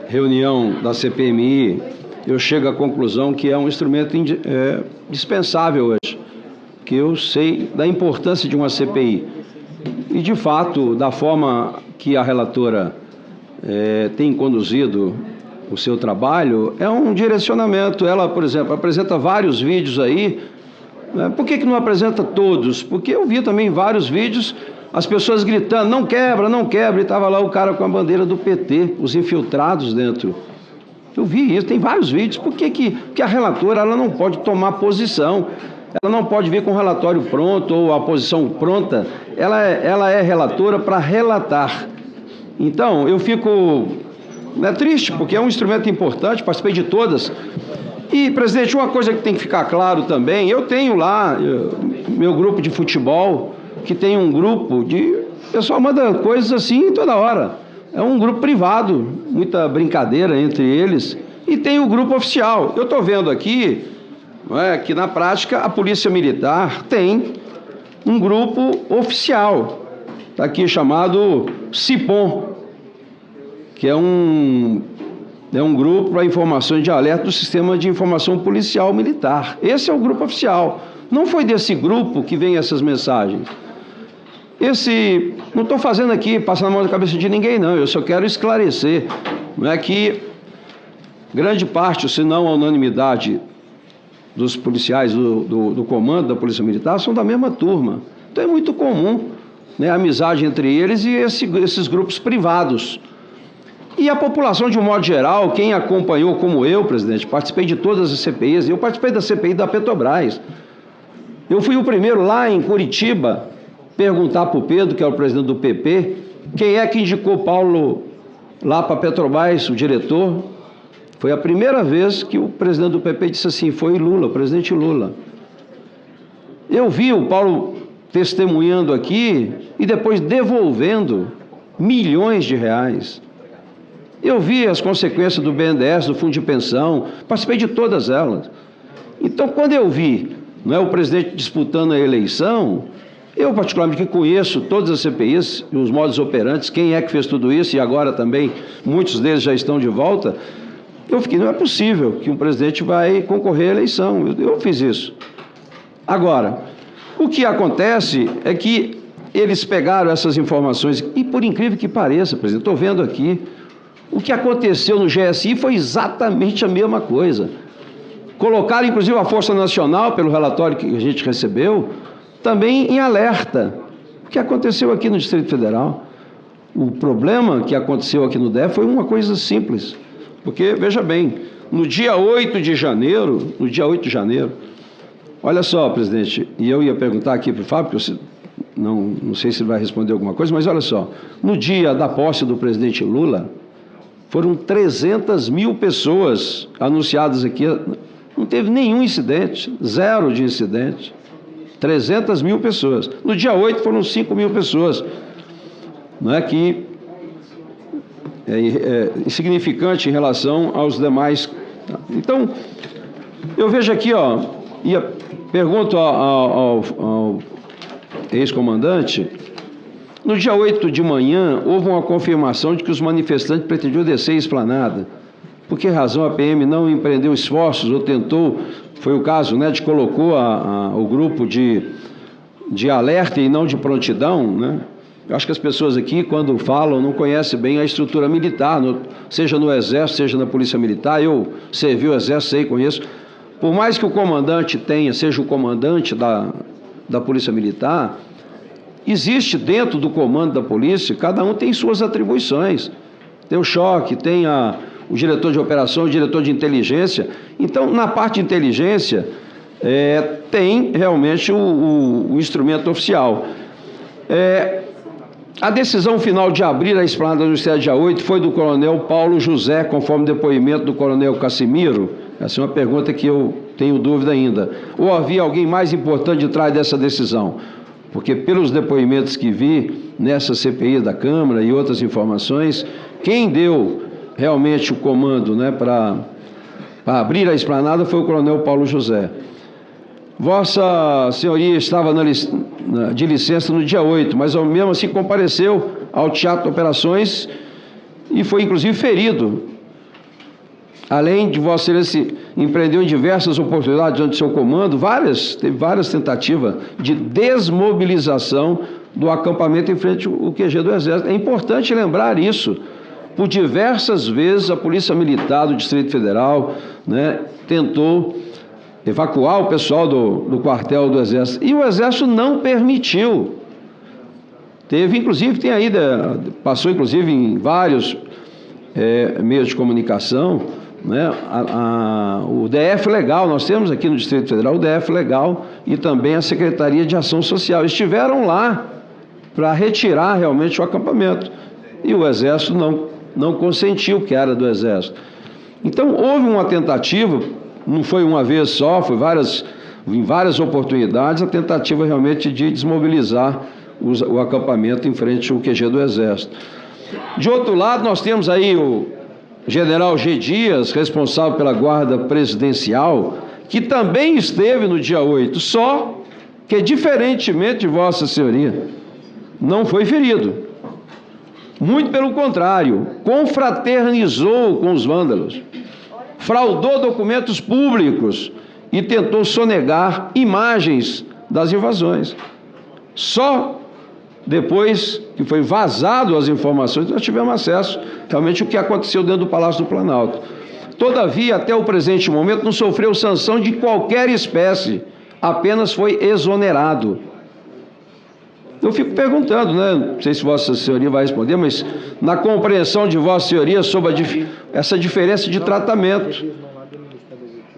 reunião da CPMI, eu chego à conclusão que é um instrumento dispensável hoje, que eu sei da importância de uma CPI. E, de fato, da forma que a relatora tem conduzido o seu trabalho, é um direcionamento. Ela, por exemplo, apresenta vários vídeos aí. Por que não apresenta todos? Porque eu vi também vários vídeos, as pessoas gritando, não quebra, não quebra, e estava lá o cara com a bandeira do PT, os infiltrados dentro. Eu vi isso, tem vários vídeos. Por que a relatora ela não pode tomar posição? Ela não pode vir com o relatório pronto ou a posição pronta. Ela é relatora para relatar. Então, eu fico triste, porque é um instrumento importante, participei de todas. E, presidente, uma coisa que tem que ficar claro também, eu tenho lá meu grupo de futebol, que tem um grupo de... O pessoal manda coisas assim toda hora. É um grupo privado, muita brincadeira entre eles, e tem o grupo oficial. Eu estou vendo aqui que, na prática, a Polícia Militar tem um grupo oficial, está aqui chamado CIPOM, que é um grupo para informações de alerta do Sistema de Informação Policial Militar. Esse é o grupo oficial. Não foi desse grupo que vem essas mensagens. Não estou fazendo aqui, passando a mão na cabeça de ninguém, não. Eu só quero esclarecer que grande parte, se não a unanimidade, dos policiais do comando da Polícia Militar são da mesma turma. Então é muito comum a amizade entre eles e esses grupos privados. E a população, de um modo geral, quem acompanhou como eu, presidente, participei de todas as CPIs, eu participei da CPI da Petrobras. Eu fui o primeiro lá em Curitiba perguntar para o Pedro, que é o presidente do PP, quem é que indicou Paulo lá para a Petrobras, o diretor. Foi a primeira vez que o presidente do PP disse assim, foi Lula, o presidente Lula. Eu vi o Paulo testemunhando aqui e depois devolvendo milhões de reais. Eu vi as consequências do BNDES, do Fundo de Pensão, participei de todas elas. Então, quando eu vi o presidente disputando a eleição, eu particularmente que conheço todas as CPIs, os modos operantes, quem é que fez tudo isso, e agora também muitos deles já estão de volta, eu fiquei, não é possível que um presidente vai concorrer à eleição. Eu fiz isso. Agora, o que acontece é que eles pegaram essas informações, e por incrível que pareça, presidente, estou vendo aqui, o que aconteceu no GSI foi exatamente a mesma coisa. Colocaram, inclusive, a Força Nacional, pelo relatório que a gente recebeu, também em alerta. O que aconteceu aqui no Distrito Federal? O problema que aconteceu aqui no DF foi uma coisa simples. Porque, veja bem, no dia 8 de janeiro, olha só, presidente, e eu ia perguntar aqui para o Fábio, porque não sei se ele vai responder alguma coisa, mas olha só, no dia da posse do presidente Lula, foram 300 mil pessoas anunciadas aqui, não teve nenhum incidente, zero de incidente, 300 mil pessoas. No dia 8 foram 5 mil pessoas, não é que é insignificante em relação aos demais. Então, eu vejo aqui, e pergunto ao ex-comandante, no dia 8 de manhã, houve uma confirmação de que os manifestantes pretendiam descer a esplanada. Por que razão a PM não empreendeu esforços ou tentou, foi o caso, de colocou o grupo de alerta e não de prontidão, Eu acho que as pessoas aqui, quando falam, não conhecem bem a estrutura militar, seja no Exército, seja na Polícia Militar. Eu servi o Exército, sei, conheço. Por mais que o comandante seja o comandante da Polícia Militar, existe dentro do comando da polícia, cada um tem suas atribuições. Tem o choque, tem o diretor de operação, o diretor de inteligência. Então, na parte de inteligência, tem realmente o instrumento oficial. A decisão final de abrir a esplanada do Ministério dia 8 foi do coronel Paulo José, conforme depoimento do coronel Cassimiro. Essa é uma pergunta que eu tenho dúvida ainda. Ou havia alguém mais importante de trás dessa decisão? Porque pelos depoimentos que vi nessa CPI da Câmara e outras informações, quem deu realmente o comando para abrir a esplanada foi o coronel Paulo José. Vossa Senhoria estava de licença no dia 8, mas mesmo assim compareceu ao Teatro de Operações e foi inclusive ferido além de Vossa Excelência empreendeu em diversas oportunidades durante seu comando, teve várias tentativas de desmobilização do acampamento em frente ao QG do Exército. É importante lembrar isso. Por diversas vezes a Polícia Militar do Distrito Federal, né, tentou evacuar o pessoal do quartel do Exército, e o Exército não permitiu. Passou inclusive em vários meios de comunicação, né, o DF Legal. Nós temos aqui no Distrito Federal o DF Legal e também a Secretaria de Ação Social. Estiveram lá para retirar realmente o acampamento, e o Exército não consentiu, que era do Exército. Então houve uma tentativa, não foi uma vez só, foi em várias oportunidades, a tentativa realmente de desmobilizar o acampamento em frente ao QG do Exército. De outro lado, nós temos aí o general G. Dias, responsável pela Guarda Presidencial, que também esteve no dia 8, só que, diferentemente de Vossa Senhoria, não foi ferido. Muito pelo contrário, confraternizou com os vândalos, fraudou documentos públicos e tentou sonegar imagens das invasões. Só depois que foi vazado as informações, nós tivemos acesso realmente ao que aconteceu dentro do Palácio do Planalto. Todavia, até o presente momento, não sofreu sanção de qualquer espécie, apenas foi exonerado. Eu fico perguntando, né? Não sei se Vossa Senhoria vai responder, mas na compreensão de Vossa Senhoria sobre essa diferença de tratamento,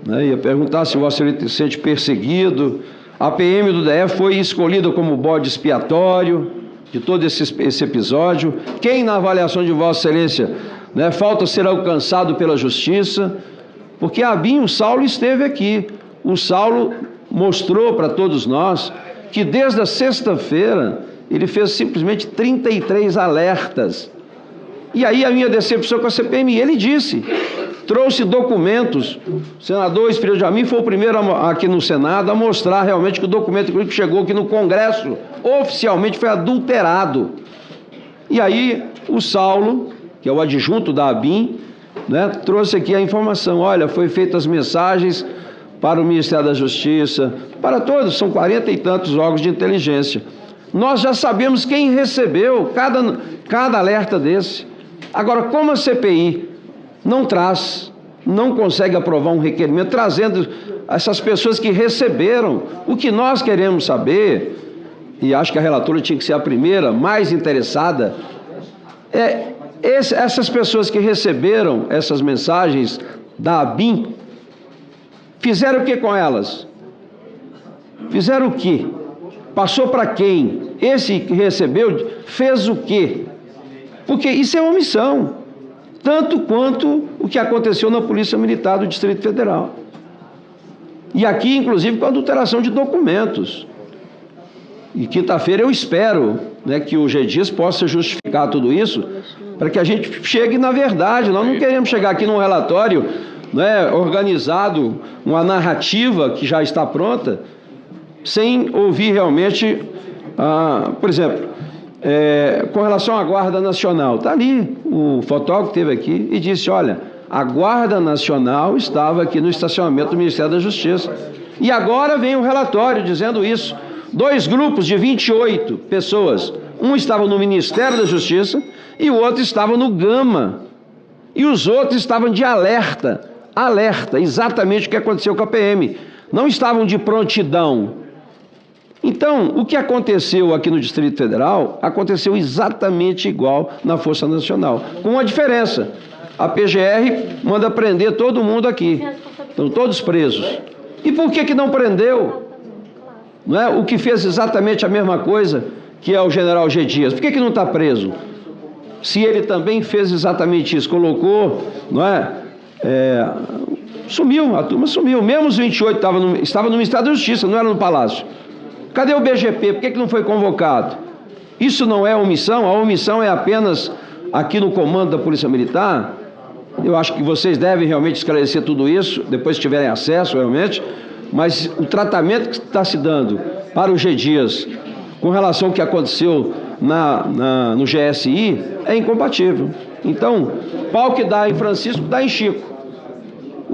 né? Ia perguntar se Vossa Senhoria se sente perseguido. A PM do DF foi escolhida como bode expiatório de todo esse episódio. Quem, na avaliação de Vossa Excelência, né, falta ser alcançado pela Justiça? Porque a ABIN, o Saulo esteve aqui. O Saulo mostrou para todos nós que desde a sexta-feira ele fez simplesmente 33 alertas. E aí a minha decepção com a CPMI, ele disse, trouxe documentos. O senador Espírito Jamim foi o primeiro aqui no Senado a mostrar realmente que o documento que chegou aqui no Congresso oficialmente foi adulterado. E aí o Saulo, que é o adjunto da ABIN, né, trouxe aqui a informação. Olha, foi feitas mensagens para o Ministério da Justiça, para todos, são 40 e tantos órgãos de inteligência. Nós já sabemos quem recebeu cada alerta desse. Agora, como a CPI não consegue aprovar um requerimento trazendo essas pessoas que receberam, o que nós queremos saber, e acho que a relatora tinha que ser a primeira, mais interessada, essas pessoas que receberam essas mensagens da ABIN, fizeram o que com elas? Fizeram o que? Passou para quem? Esse que recebeu fez o quê? Porque isso é omissão, tanto quanto o que aconteceu na Polícia Militar do Distrito Federal. E aqui, inclusive, com a adulteração de documentos. E quinta-feira eu espero, né, que o G. Dias possa justificar tudo isso, para que a gente chegue na verdade. Nós não queremos chegar aqui num relatório, né, organizado, uma narrativa que já está pronta, sem ouvir realmente, por exemplo, com relação à Guarda Nacional. Está ali, o fotógrafo esteve aqui e disse, olha, a Guarda Nacional estava aqui no estacionamento do Ministério da Justiça. E agora vem o relatório dizendo isso. 2 grupos de 28 pessoas, um estava no Ministério da Justiça e o outro estava no Gama. E os outros estavam de alerta, exatamente o que aconteceu com a PM. Não estavam de prontidão. Então, o que aconteceu aqui no Distrito Federal, aconteceu exatamente igual na Força Nacional, com uma diferença. A PGR manda prender todo mundo aqui, estão todos presos. E por que não prendeu? Não é? O que fez exatamente a mesma coisa, que é o general G. Dias. Por que não está preso? Se ele também fez exatamente isso, colocou, não é? Sumiu, a turma sumiu. Mesmo os 28 estavam no Ministério da Justiça, não era no Palácio. Cadê o BGP? Por que não foi convocado? Isso não é omissão? A omissão é apenas aqui no comando da Polícia Militar? Eu acho que vocês devem realmente esclarecer tudo isso, depois que tiverem acesso realmente, mas o tratamento que está se dando para o G. Dias com relação ao que aconteceu no GSI é incompatível. Então, pau que dá em Francisco, dá em Chico.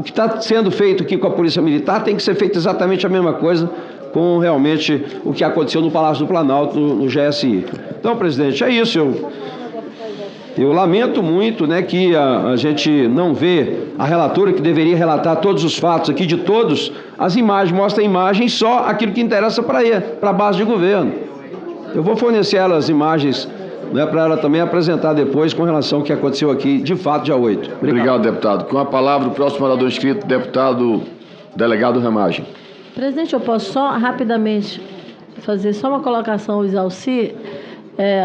que está sendo feito aqui com a Polícia Militar tem que ser feito exatamente a mesma coisa com realmente o que aconteceu no Palácio do Planalto, no GSI. Então, presidente, é isso. Eu lamento muito, né, que a gente não vê a relatora que deveria relatar todos os fatos aqui, de todos, as imagens, mostra a imagem só aquilo que interessa para a base de governo. Eu vou fornecer ela as imagens, né, para ela também apresentar depois com relação ao que aconteceu aqui, de fato, dia 8. Obrigado, deputado. Com a palavra, o próximo orador inscrito, deputado delegado Ramagem. Presidente, eu posso só rapidamente fazer só uma colocação ao Exalci,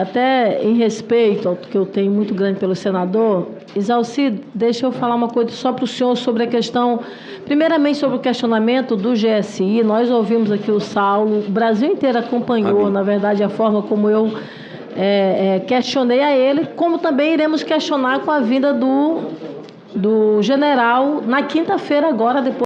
até em respeito ao que eu tenho muito grande pelo senador. Exalci, deixa eu falar uma coisa só para o senhor sobre a questão, primeiramente sobre o questionamento do GSI. Nós ouvimos aqui o Saulo, o Brasil inteiro acompanhou, na verdade, a forma como eu questionei a ele, como também iremos questionar com a vinda do general na quinta-feira agora, depois